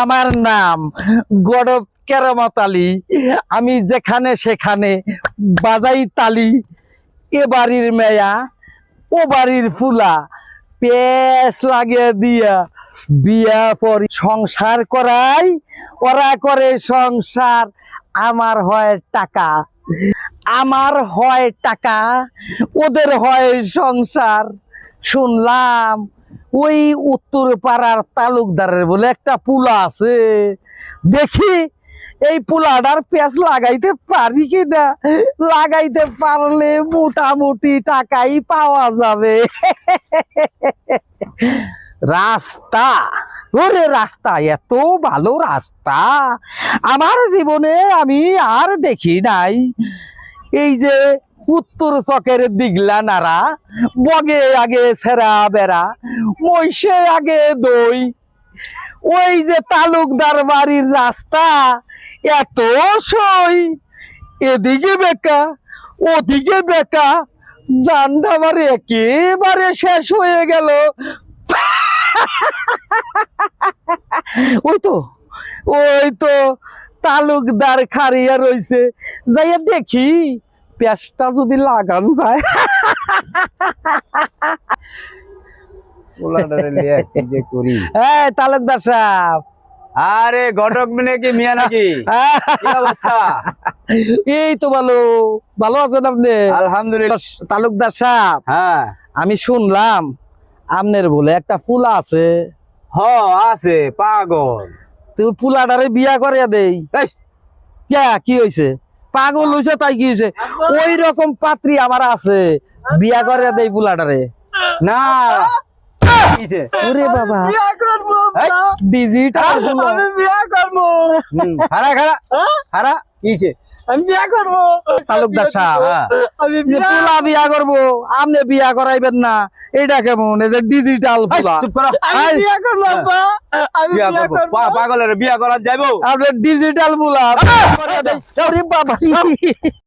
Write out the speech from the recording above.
আমার নাম গড়ব কেরামত আলী। আমি যেখানে সেখানে বাজাই তালি। এ বাড়ির মেয়া ও বাড়ির ফুলা, পেস লাগিয়ে দিয়া বিয়া পরি সংসার করাই। ওরা করে সংসার, আমার হয় টাকা। আমার হয় টাকা, ওদের হয় সংসার। শুনলাম ওই উত্তর পাড়ার তালুকদারের বলে একটা পুলা আছে। দেখি এই পুলাটার পেঁচ লাগাইতে পারি কিনা। লাগাইতে পারলে মোটামুটি টাকাই পাওয়া যাবে। রাস্তা, ওরে রাস্তা, এত ভালো রাস্তা আমার জীবনে আমি আর দেখি নাই। এই যে উত্তর চকের দিগলা নাড়া, বগে আগে ফেরা বেড়া, মহিষে আগে দই। ওই যে তালুকদার বাড়ির রাস্তা এত সই, এদিকে বেকা ওদিকে বেকা, জানটা আমার একেবারে শেষ হয়ে গেল। ওই তো তালুকদার খাড়িয়া রইছে, যাইয়া দেখি পেঁচটা যদি লাগান যায়। হ্যাঁ তালুকদার সাহেব। আরে ঘটক নাকি মিয়া নাকি, কি অবস্থা? এই তো ভালো। ভালো আছেন আপনি? আলহামদুলিল্লাহ। তালুকদার সাহেব, হ্যাঁ আমি শুনলাম আপনার বলে একটা পুলা আছে। আছে পাগল। তুই পুলাটারে বিয়া করিয়া দেই। কি হয়েছে? পাগল হয়েছে তাই কি হয়েছে? ওই রকম পাত্রী আমার আছে, বিয়া করিয়া দেই পুলাটারে। না ওরে বাবা, ডিজিটাল খারা খারা খারা কিছে আমি বিয়া করবো। তালুকদার সাহেব, আমি পুলা বিয়া করবো, আপনি বিয়া করাইবেন না, এটা কেমন? এই যে ডিজিটাল পুলা। চুপ করো। বিয়া করবো আব্বা, আমি বিয়া বিয়া করবো করবো। পাগলের বিয়া করা যাইবো? আপনার ডিজিটাল পুলা। ওরে বাবা।